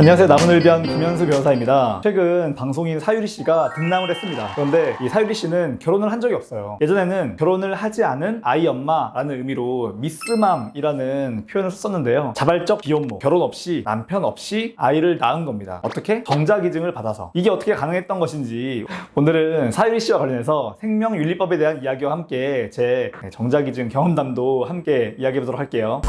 안녕하세요. 남은을 위한 김현수 변호사입니다. 최근 방송인 사유리 씨가 등남을 했습니다. 그런데 이 사유리 씨는 결혼을 한 적이 없어요. 예전에는 결혼을 하지 않은 아이 엄마라는 의미로 미스맘이라는 표현을 썼었는데요. 자발적 비혼모, 결혼 없이 남편 없이 아이를 낳은 겁니다. 어떻게? 정자기증을 받아서. 이게 어떻게 가능했던 것인지 오늘은 사유리 씨와 관련해서 생명윤리법에 대한 이야기와 함께 제 정자기증 경험담도 함께 이야기해보도록 할게요.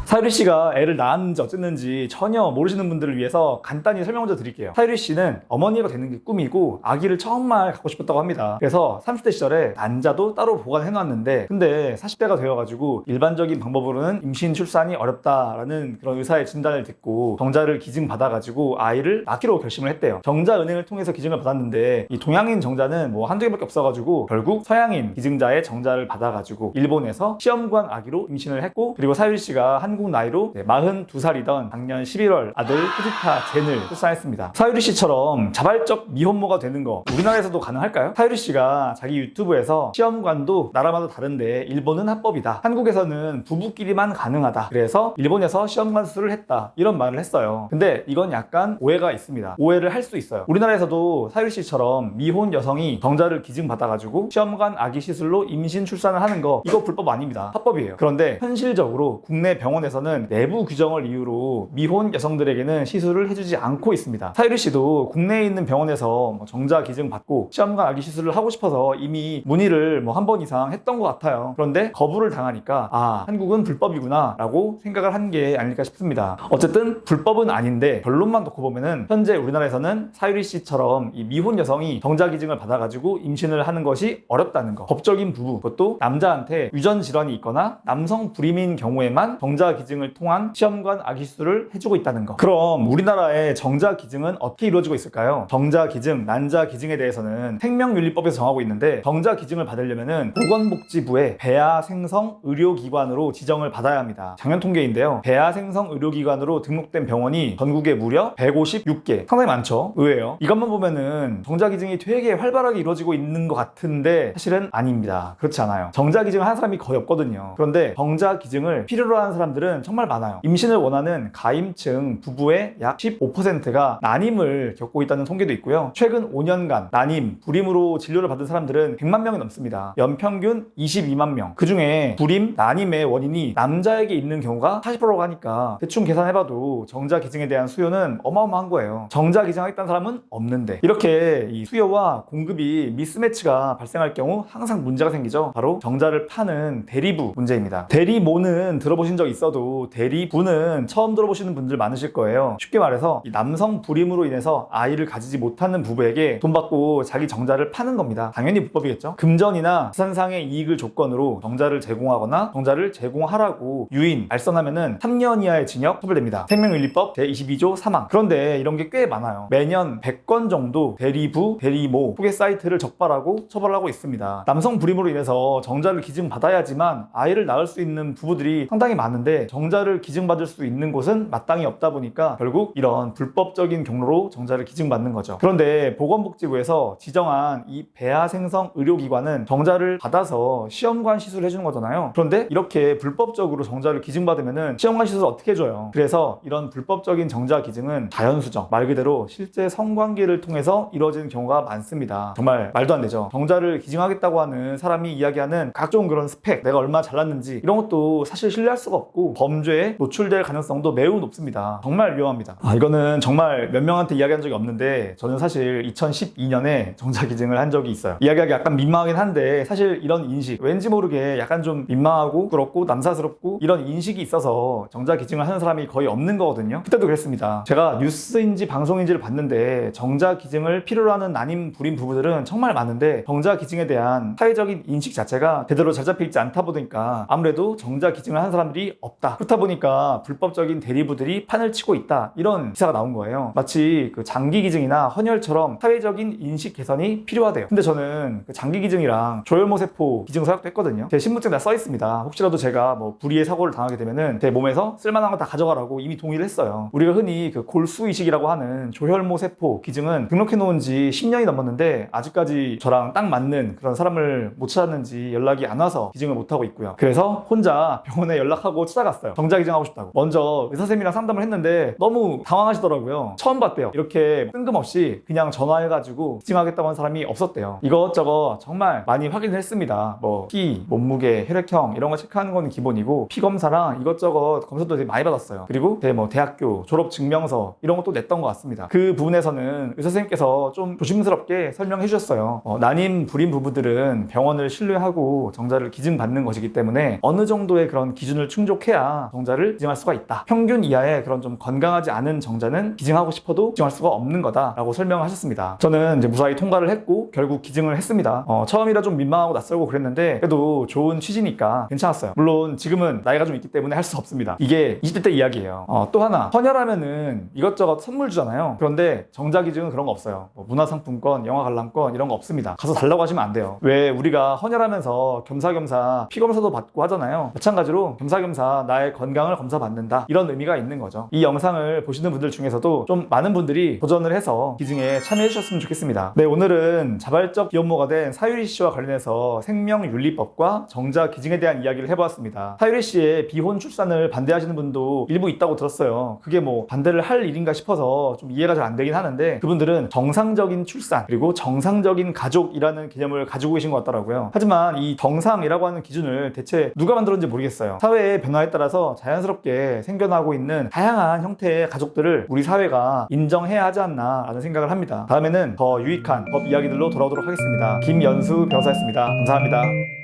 사유리 씨가 애를 낳았는지 어쨌는지 전혀 모르시는 분들을 위해서 간단히 설명 먼저 드릴게요. 사유리 씨는 어머니가 되는 게 꿈이고 아기를 정말 갖고 싶었다고 합니다. 그래서 30대 시절에 난자도 따로 보관해 놨는데 근데 40대가 되어가지고 일반적인 방법으로는 임신 출산이 어렵다라는 그런 의사의 진단을 듣고 정자를 기증받아가지고 아이를 낳기로 결심을 했대요. 정자은행을 통해서 기증을 받았는데 이 동양인 정자는 뭐 한두 개밖에 없어가지고 결국 서양인 기증자의 정자를 받아가지고 일본에서 시험관 아기로 임신을 했고, 그리고 사유리 씨가 한국 나이로 42살이던 작년 11월 아들 후지타 젠을 출산했습니다. 사유리 씨처럼 자발적 미혼모가 되는 거 우리나라에서도 가능할까요? 사유리 씨가 자기 유튜브에서 시험관도 나라마다 다른데 일본은 합법이다, 한국에서는 부부끼리만 가능하다, 그래서 일본에서 시험관 수술을 했다, 이런 말을 했어요. 근데 이건 약간 오해가 있습니다. 오해를 할 수 있어요. 우리나라에서도 사유리 씨처럼 미혼 여성이 정자를 기증받아가지고 시험관 아기 시술로 임신 출산을 하는 거, 이거 불법 아닙니다. 합법이에요. 그런데 현실적으로 국내 병원에서는 내부 규정을 이유로 미혼 여성들에게는 시술을 해주지 않고 있습니다. 사유리 씨도 국내에 있는 병원에서 정자 기증 받고 시험관 아기 시술을 하고 싶어서 이미 문의를 한 번 이상 했던 것 같아요. 그런데 거부를 당하니까 한국은 불법이구나 라고 생각을 한 게 아닐까 싶습니다. 어쨌든 불법은 아닌데 결론만 놓고 보면은 현재 우리나라에서는 사유리 씨처럼 이 미혼 여성이 정자 기증을 받아가지고 임신을 하는 것이 어렵다는 거, 법적인 부부, 그것도 남자한테 유전 질환이 있거나 남성 불임인 경우에만 정자 기증을 통한 시험관 아기 수술을 해주고 있다는 거. 그럼 우리나라의 정자 기증은 어떻게 이루어지고 있을까요? 정자 기증, 난자 기증에 대해서는 생명윤리법에서 정하고 있는데, 정자 기증을 받으려면은 보건복지부의 배아생성의료기관으로 지정을 받아야 합니다. 작년 통계인데요, 배아생성의료기관으로 등록된 병원이 전국에 무려 156개, 상당히 많죠? 의외예요. 이것만 보면은 정자 기증이 되게 활발하게 이루어지고 있는 것 같은데 사실은 아닙니다. 그렇지 않아요. 정자 기증을 하는 사람이 거의 없거든요. 그런데 정자 기증을 필요로 하는 사람들은 정말 많아요. 임신을 원하는 가임층 부부의 약 15%가 난임을 겪고 있다는 통계도 있고요. 최근 5년간 난임, 불임으로 진료를 받은 사람들은 100만 명이 넘습니다. 연평균 22만 명. 그 중에 불임, 난임의 원인이 남자에게 있는 경우가 40%라고 하니까 대충 계산해봐도 정자 기증에 대한 수요는 어마어마한 거예요. 정자 기증하겠다는 사람은 없는데, 이렇게 이 수요와 공급이 미스매치가 발생할 경우 항상 문제가 생기죠. 바로 정자를 파는 대리부 문제입니다. 대리모는 들어보신 적 있어도 대리부는 처음 들어보시는 분들 많으실 거예요. 쉽게 말해서 이 남성 불임으로 인해서 아이를 가지지 못하는 부부에게 돈 받고 자기 정자를 파는 겁니다. 당연히 불법이겠죠. 금전이나 재산상의 이익을 조건으로 정자를 제공하거나 정자를 제공하라고 유인, 알선하면은 3년 이하의 징역 처벌됩니다. 생명윤리법 제22조 3항. 그런데 이런 게 꽤 많아요. 매년 100건 정도 대리부, 대리모 소개 사이트를 적발하고 처벌하고 있습니다. 남성 불임으로 인해서 정자를 기증받아야지만 아이를 낳을 수 있는 부부들이 상당히 많은데 정자를 기증받을 수 있는 곳은 마땅히 없다 보니까 결국 이런 불법적인 경로로 정자를 기증받는 거죠. 그런데 보건복지부에서 지정한 이 배아생성 의료기관은 정자를 받아서 시험관 시술을 해주는 거잖아요. 그런데 이렇게 불법적으로 정자를 기증받으면은 시험관 시술을 어떻게 해줘요? 그래서 이런 불법적인 정자 기증은 자연수정, 말 그대로 실제 성관계를 통해서 이루어지는 경우가 많습니다. 정말 말도 안 되죠. 정자를 기증하겠다고 하는 사람이 이야기하는 각종 그런 스펙, 내가 얼마나 잘났는지 이런 것도 사실 신뢰할 수가 없고 범죄에 노출될 가능성도 매우 높습니다. 정말 위험합니다. 이거는 정말 몇 명한테 이야기한 적이 없는데 저는 사실 2012년에 정자 기증을 한 적이 있어요. 이야기하기 약간 민망하긴 한데 사실 이런 인식, 왠지 모르게 약간 좀 민망하고 부끄럽고 남사스럽고 이런 인식이 있어서 정자 기증을 하는 사람이 거의 없는 거거든요. 그때도 그랬습니다. 제가 뉴스인지 방송인지를 봤는데 정자 기증을 필요로 하는 난임 불임 부부들은 정말 많은데 정자 기증에 대한 사회적인 인식 자체가 제대로 잘 잡혀 있지 않다 보니까 아무래도 정자 기증을 하는 사람들이 없다. 그렇다 보니까 불법적인 대리부들이 판을 치고 있다, 이런 기사가 나온 거예요. 마치 그 장기 기증이나 헌혈처럼 사회적인 인식 개선이 필요하대요. 근데 저는 그 장기 기증이랑 조혈모 세포 기증 서약도 했거든요. 제 신분증에 다 써 있습니다. 혹시라도 제가 불의의 사고를 당하게 되면은 제 몸에서 쓸만한 거 다 가져가라고 이미 동의를 했어요. 우리가 흔히 그 골수 이식이라고 하는 조혈모 세포 기증은 등록해 놓은 지 10년이 넘었는데 아직까지 저랑 딱 맞는 그런 사람을 못 찾았는지 연락이 안 와서 기증을 못 하고 있고요. 그래서 혼자 병원에 연락하고 찾아 찾아갔어요. 정자기증하고 싶다고. 먼저 의사쌤이랑 상담을 했는데 너무 당황하시더라고요. 처음 봤대요. 이렇게 뜬금없이 그냥 전화해가지고 기증하겠다고 한 사람이 없었대요. 이것저것 정말 많이 확인을 했습니다. 뭐 키, 몸무게, 혈액형 이런 거 체크하는 건 기본이고 피 검사랑 이것저것 검사도 되게 많이 받았어요. 그리고 뭐 대학교 졸업 증명서 이런 것도 냈던 것 같습니다. 그 부분에서는 의사선생님께서 좀 조심스럽게 설명해 주셨어요. 난임 불임 부부들은 병원을 신뢰하고 정자를 기증받는 것이기 때문에 어느 정도의 그런 기준을 충족해야 정자를 기증할 수가 있다. 평균 이하의 그런 좀 건강하지 않은 정자는 기증하고 싶어도 기증할 수가 없는 거다라고 설명을 하셨습니다. 저는 이제 무사히 통과를 했고 결국 기증을 했습니다. 처음이라 좀 민망하고 낯설고 그랬는데 그래도 좋은 취지니까 괜찮았어요. 물론 지금은 나이가 좀 있기 때문에 할 수 없습니다. 이게 20대 때 이야기예요. 또 하나, 헌혈하면은 이것저것 선물 주잖아요. 그런데 정자 기증은 그런 거 없어요. 뭐 문화상품권, 영화 관람권 이런 거 없습니다. 가서 달라고 하시면 안 돼요. 왜 우리가 헌혈하면서 겸사겸사 피검사도 받고 하잖아요. 마찬가지로 겸사겸사 나의 건강을 검사받는다, 이런 의미가 있는 거죠. 이 영상을 보시는 분들 중에서도 좀 많은 분들이 도전을 해서 기증에 참여해 주셨으면 좋겠습니다. 네, 오늘은 자발적 비혼모가 된 사유리 씨와 관련해서 생명윤리법과 정자 기증에 대한 이야기를 해보았습니다. 사유리 씨의 비혼 출산을 반대하시는 분도 일부 있다고 들었어요. 그게 뭐 반대를 할 일인가 싶어서 좀 이해가 잘 안 되긴 하는데, 그분들은 정상적인 출산 그리고 정상적인 가족이라는 개념을 가지고 계신 것 같더라고요. 하지만 이 정상이라고 하는 기준을 대체 누가 만들었는지 모르겠어요. 사회의 변화에 따라서 자연스럽게 생겨나고 있는 다양한 형태의 가족들을 우리 사회가 인정해야 하지 않나 라는 생각을 합니다. 다음에는 더 유익한 법 이야기들로 돌아오도록 하겠습니다. 김연수 변호사였습니다. 감사합니다.